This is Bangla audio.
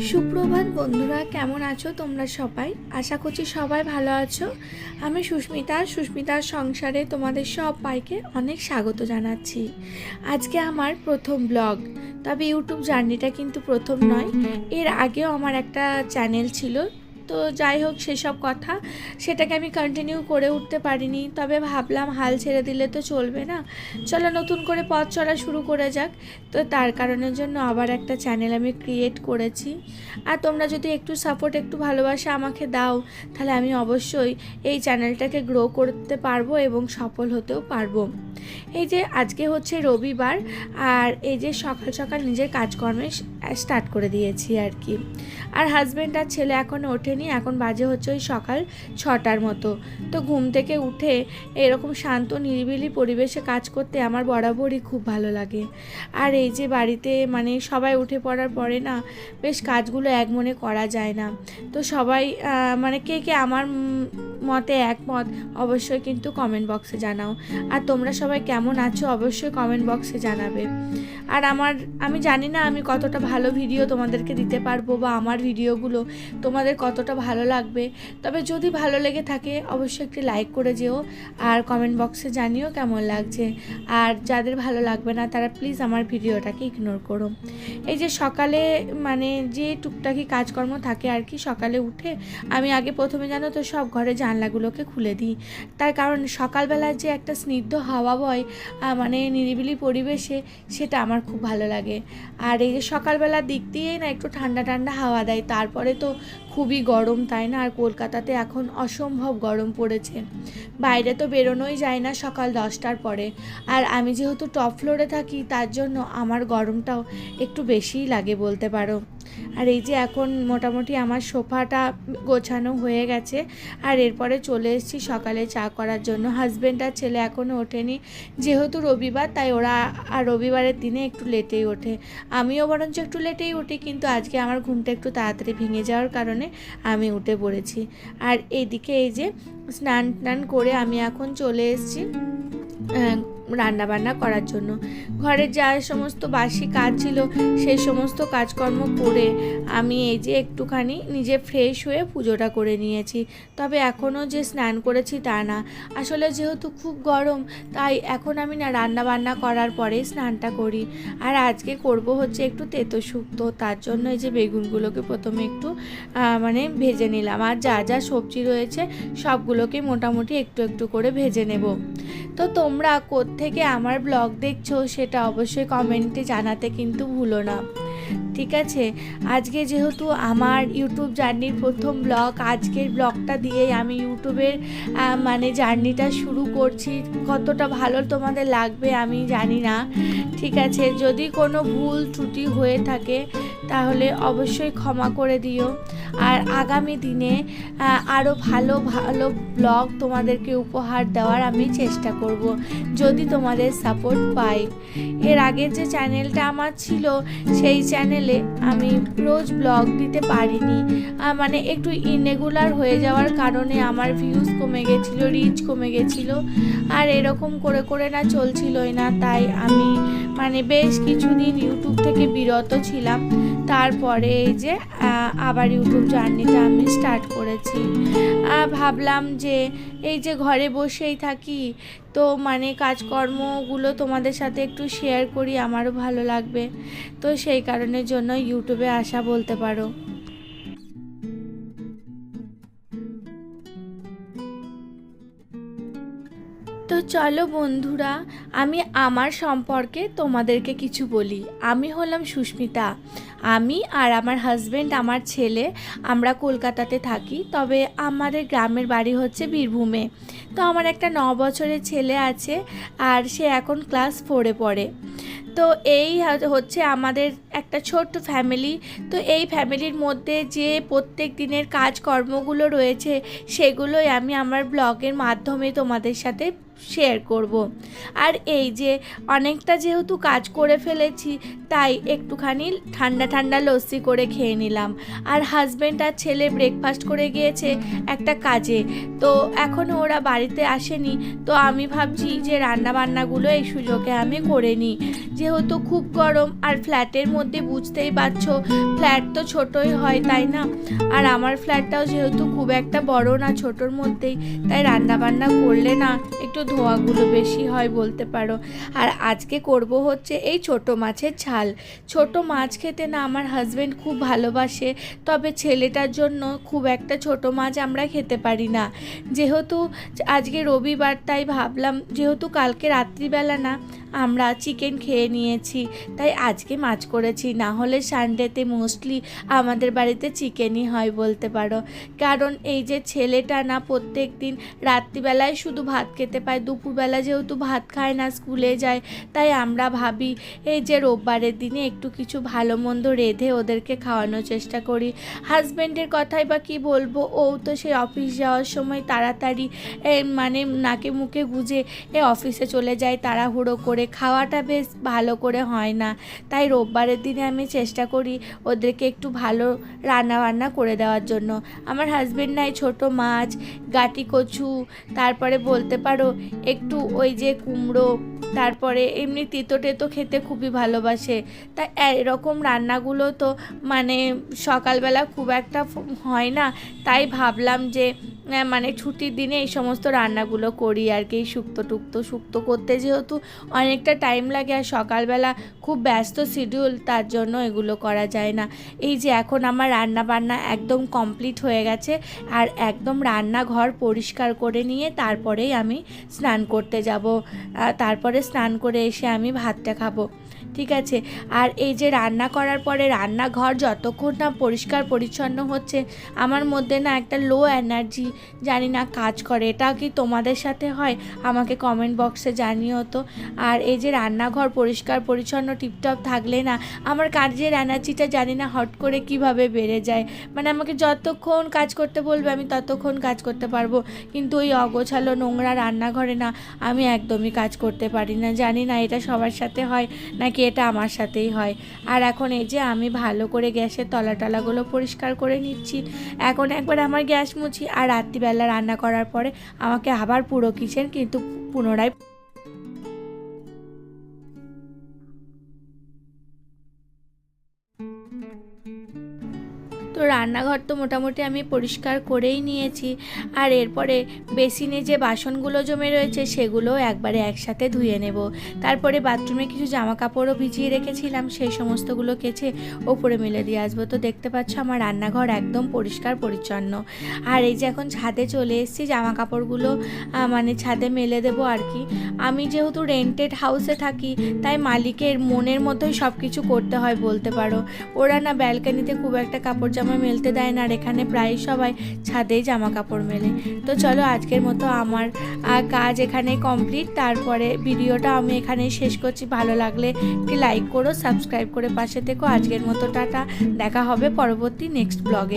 সুপ্রভাত বন্ধুরা, কেমন আছো তোমরা সবাই? আশা করছি সবাই ভালো আছো। আমি সুস্মিতার সংসারে তোমাদের সবাইকে অনেক স্বাগত জানাচ্ছি। আজকে আমার প্রথম ব্লগ, তবে ইউটিউব জার্নিটা কিন্তু প্রথম নয়। এর আগেও আমার একটা চ্যানেল ছিল, তো যাই হোক সেসব কথা সেটাকে আমি কন্টিনিউ করে উঠতে পারিনি। তবে ভাবলাম হাল ছেড়ে দিলে তো চলবে না, চলো নতুন করে পথ চলা শুরু করে যাক। তো তার কারণের জন্য আবার একটা চ্যানেল আমি ক্রিয়েট করেছি। আর তোমরা যদি একটু সাপোর্ট, একটু ভালোবাসা আমাকে দাও, তাহলে আমি অবশ্যই এই চ্যানেলটাকে গ্রো করতে পারবো এবং সফল হতেও পারবো। এই যে আজকে হচ্ছে রবিবার, আর এই যে সকাল সকাল নিজের কাজকর্মে স্টার্ট করে দিয়েছি আর কি। আর হাজব্যান্ড আর ছেলে এখনও ওঠেনি, এখন বাজে হচ্ছে ওই সকাল 6টার মতো। তো ঘুম থেকে উঠে এরকম শান্ত নিরিবিলি পরিবেশে কাজ করতে আমার বরাবরই খুব ভালো লাগে। আর এই যে বাড়িতে মানে সবাই উঠে পড়ার পরে না বেশ কাজগুলো এক মনে করা যায় না। তো সবাই মানে কে কে আমার মতে একমত অবশ্যই কিন্তু কমেন্ট বক্সে জানাও। আর তোমরা সবাই কেমন আছো অবশ্যই কমেন্ট বক্সে জানাবে। আর আমি জানি না আমি কতটা ভালো ভিডিও তোমাদেরকে দিতে পারবো, বা আমার ভিডিওগুলো তোমাদের কতটা ভালো লাগবে। তবে যদি ভালো লেগে থাকে অবশ্যই একটি লাইক করে যেও, আর কমেন্ট বক্সে জানিও কেমন লাগছে। আর যাদের ভালো লাগবে না তারা প্লিজ আমার ভিডিওটাকে ইগনোর করো। এই যে সকালে মানে যে টুকটাকি কাজকর্ম থাকে আর কি, সকালে উঠে আমি আগে প্রথমে জানো তো সব ঘরে জানলাগুলোকে খুলে দিই। তার কারণ সকালবেলার যে একটা স্নিগ্ধ হাওয়া বয় মানে নিরিবিলি পরিবেশে, সেটা আমার খুব ভালো লাগে। আর এই যে সকালবেলার দিক দিয়েই না একটু ঠান্ডা ঠান্ডা হাওয়া দেয়। তারপরে তো খুবই গরম, তাই না? আর কলকাতাতে এখন অসম্ভব গরম পড়েছে, বাইরে তো বেরোনোই যায় না সকাল 10টার পরে। আর আমি যেহেতু টপ ফ্লোরে থাকি তার জন্য আমার গরমটাও একটু বেশিই লাগে বলতে পারো। আর এই যে এখন মোটামুটি আমার সোফাটা গোছানো হয়ে গেছে, আর এরপরে চলে এসেছি সকালে চা করার জন্য। হাজব্যান্ড আর ছেলে এখনও ওঠেনি, যেহেতু রবিবার তাই ওরা আর রবিবারের দিনে একটু লেটেই ওঠে। আমিও বরঞ্চ একটু লেটেই উঠি, কিন্তু আজকে আমার ঘুমটা একটু তাড়াতাড়ি ভেঙে যাওয়ার কারণে আমি উঠে পড়েছি। আর এইদিকে এই যে স্নান টান করে আমি এখন চলে এসেছি রান্না বান্না করার জন্য। ঘরের যা সমস্ত বাসি কাজ ছিল সেই সমস্ত কাজকর্ম করে আমি এই যে একটুখানি নিজে ফ্রেশ হয়ে পুজোটা করে নিয়েছি। তবে এখনও যে স্নান করেছি তা না, আসলে যেহেতু খুব গরম তাই এখন আমি না রান্না বান্না করার পরে স্নানটা করি। আর আজকে করব হচ্ছে একটু তেতো শুক্তো, তার জন্য এই যে বেগুনগুলোকে প্রথমে একটু মানে ভেজে নিলাম। আর যা যা সবজি রয়েছে সবগুলোকে মোটামুটি একটু একটু করে ভেজে নেব। তো তোমরা কোত্থেকে আমার ব্লগ দেখছো সেটা অবশ্যই কমেন্টে জানাতে কিন্তু ভুলো না, ঠিক আছে? আজকে যেহেতু আমার ইউটিউব জার্নির প্রথম ব্লগ, আজকের ব্লগটা দিয়েই আমি ইউটিউবের মানে জার্নিটা শুরু করছি। কতটা ভালো তোমাদের লাগবে আমি জানি না, ঠিক আছে? যদি কোনো ভুল ত্রুটি হয়ে থাকে তাহলে অবশ্যই ক্ষমা করে দিও। আর আগামী দিনে আরও ভালো ভালো ব্লগ তোমাদেরকে উপহার দেওয়ার আমি চেষ্টা করব, যদি তোমাদের সাপোর্ট পাই। এর আগের যে চ্যানেলটা আমার ছিল সেই চ্যানেলে আমি রোজ ব্লগ দিতে পারিনি, মানে একটু ইরেগুলার হয়ে যাওয়ার কারণে আমার ভিউজ কমে গেছিলো, রিচ কমে গেছিলো। আর এরকম করে করে না চলছিলই না, তাই আমি মানে বেশ কিছুদিন ইউটিউব থেকে বিরত ছিলাম। তারপরে এই যে আবার ইউটিউব জার্নিটা আমি স্টার্ট করেছি। ভাবলাম যে এই যে ঘরে বসেই থাকি, তো মানে কাজকর্মগুলো তোমাদের সাথে একটু শেয়ার করি, আমারও ভালো লাগবে। তো সেই কারণের জন্য ইউটিউবে আসা বলতে পারো। তো চলো বন্ধুরা, আমি আমার সম্পর্কে তোমাদেরকে কিছু বলি। আমি হলাম সুস্মিতা। আমি আর আমার হাজব্যান্ড, আমার ছেলে, আমরা কলকাতাতে থাকি, তবে আমাদের গ্রামের বাড়ি হচ্ছে বীরভূমে। তো আমার একটা 9 বছরের ছেলে আছে, আর সে এখন ক্লাস 4-এ পড়ে। তো এই হচ্ছে আমাদের একটা ছোট্ট ফ্যামিলি। তো এই ফ্যামিলির মধ্যে যে প্রত্যেক দিনের কাজকর্মগুলো রয়েছে সেগুলোই আমি আমার ব্লগের মাধ্যমে তোমাদের সাথে শেয়ার করব। আর এই যে অনেকটা যেহেতু কাজ করে ফেলেছি, তাই একটুখানি ঠান্ডা ঠান্ডা লস্যি করে খেয়ে নিলাম। আর হাজব্যান্ড আর ছেলে ব্রেকফাস্ট করে গিয়েছে একটা কাজে, তো এখনও ওরা বাড়িতে আসেনি। তো আমি ভাবছি যে রান্নাবান্নাগুলো এই সুযোগে আমি করে নিই, যেহেতু খুব গরম। আর ফ্ল্যাটের মধ্যে বুঝতেই পারছো, ফ্ল্যাট তো ছোটই হয় তাই না, আর আমার ফ্ল্যাটটাও যেহেতু খুব একটা বড় না, ছোটোর মধ্যেই, তাই রান্নাবান্না করলে না একটু ধোঁয়াগুলো বেশি হয় বলতে পারো। আর আজকে করব হচ্ছে এই ছোট মাছের ঝাল। ছোট মাছ খেতে না আমার হাজব্যান্ড খুব ভালোবাসে, তবে ছেলেটার জন্য খুব একটা ছোট মাছ আমরা খেতে পারি না। যেহেতু আজকে রবিবার, তাই ভাবলাম যেহেতু কালকে রাত্রিবেলা না আমরা চিকেন খেয়ে নিয়েছি, তাই আজকে মাছ করেছি। না হলে সানডেতে মোস্টলি আমাদের বাড়িতে চিকেনই হয় বলতে পারো। কারণ এই যে ছেলেটা না প্রত্যেক দিন রাত্রিবেলায় শুধু ভাত খেতে পায়, দুপুরবেলা যেহেতু ভাত খায় না, স্কুলে যায়, তাই আমরা ভাবি এই যে রোববারের দিনে একটু কিছু ভালো মন্দ রেঁধে ওদেরকে খাওয়ানোর চেষ্টা করি। হাজব্যান্ডের কথাই বা কী বলবো, ও তো সেই অফিস যাওয়ার সময় তাড়াতাড়ি মানে নাকে মুখে গুজে অফিসে চলে যায় তাড়াহুড়ো করে, খাওয়াটা বেশ ভালো করে হয় না। তাই রোববারের দিনে আমি চেষ্টা করি ওদেরকে একটু ভালো রান্নাবান্না করে দেওয়ার জন্য। আমার হাজব্যান্ড নাই ছোট মাছ, গাটি কচু, তারপরে বলতে পারো একটু ওই যে কুমড়ো, তারপরে এমনি তিতো টেতো খেতে খুবই ভালোবাসে। তাই এরকম রান্নাগুলো তো মানে সকালবেলা খুব একটা হয় না, তাই ভাবলাম যে মানে ছুটির দিনে এই সমস্ত রান্নাগুলো করি আর কি। শুক্তো করতে যেহেতু অনেকটা টাইম লাগে, আর সকালবেলা খুব ব্যস্ত শিডিউল, তার জন্য এগুলো করা যায় না। এই যে এখন আমার রান্না বান্না একদম কমপ্লিট হয়ে গেছে, আর একদম রান্নাঘর পরিষ্কার করে নিয়ে তারপরেই আমি স্নান করতে যাব। তারপরে স্নান করে এসে আমি ভাতটা খাবো, ঠিক আছে। আর এই যে রান্না করার পরে রান্নাঘর যতক্ষণ না পরিষ্কার পরিচ্ছন্ন হচ্ছে, আমার মধ্যে না একটা লো এনার্জি জানি না কাজ করে। এটা কি তোমাদের সাথে হয়? আমাকে কমেন্ট বক্সে জানিও তো। আর এই যে রান্নাঘর পরিষ্কার পরিচ্ছন্ন টিপটপ থাকলে না আমার কাজের এনার্জিটা জানি না হট করে কিভাবে বেড়ে যায়। মানে আমাকে যতক্ষণ কাজ করতে বলবে আমি ততক্ষণ কাজ করতে পারবো, কিন্তু ওই অগোছালো নোংরা রান্নাঘরে না আমি একদমই কাজ করতে পারি না। জানি না এটা সবার সাথে হয় নাকি এটা আমার সাথেই হয়। আর এখন এই যে আমি ভালো করে গ্যাসের তলাগুলো পরিষ্কার করে নিচ্ছি। এখন একবার আমার গ্যাস মুছি, আর রাত্রিবেলা রান্না করার পরে আমাকে আবার পুরো কিচেন কিন্তু পুনরায় তো রান্নাঘর তো মোটামুটি আমি পরিষ্কার করেই নিয়েছি। আর এরপরে বেসিনে যে বাসনগুলো জমে রয়েছে সেগুলোও একবারে একসাথে ধুয়ে নেব। তারপরে বাথরুমে কিছু জামা কাপড়ও ভিজিয়ে রেখেছিলাম, সেই সমস্তগুলো কেচে ওপরে মেলে দিয়ে আসবো। তো দেখতে পাচ্ছ আমার রান্নাঘর একদম পরিষ্কার পরিচ্ছন্ন। আর এই যে এখন ছাদে চলে এসেছি, জামা কাপড়গুলো মানে ছাদে মেলে দেবো আর কি। আমি যেহেতু রেন্টেড হাউসে থাকি, তাই মালিকের মনের মতোই সব কিছু করতে হয় বলতে পারো। ওরা না ব্যালকানিতে খুব একটা কাপড় জামা মেলতে দেয় না, আর এখানে প্রায় সবাই ছাদেই জামা কাপড় মেলে। তো চলো আজকের মতো আমার কাজ এখানে কমপ্লিট। তারপরে ভিডিওটা আমি এখানেই শেষ করছি। ভালো লাগলে একটি লাইক করো, সাবস্ক্রাইব করে পাশে থেকো। আজকের মতো টাটা, দেখা হবে পরবর্তী নেক্সট ব্লগে।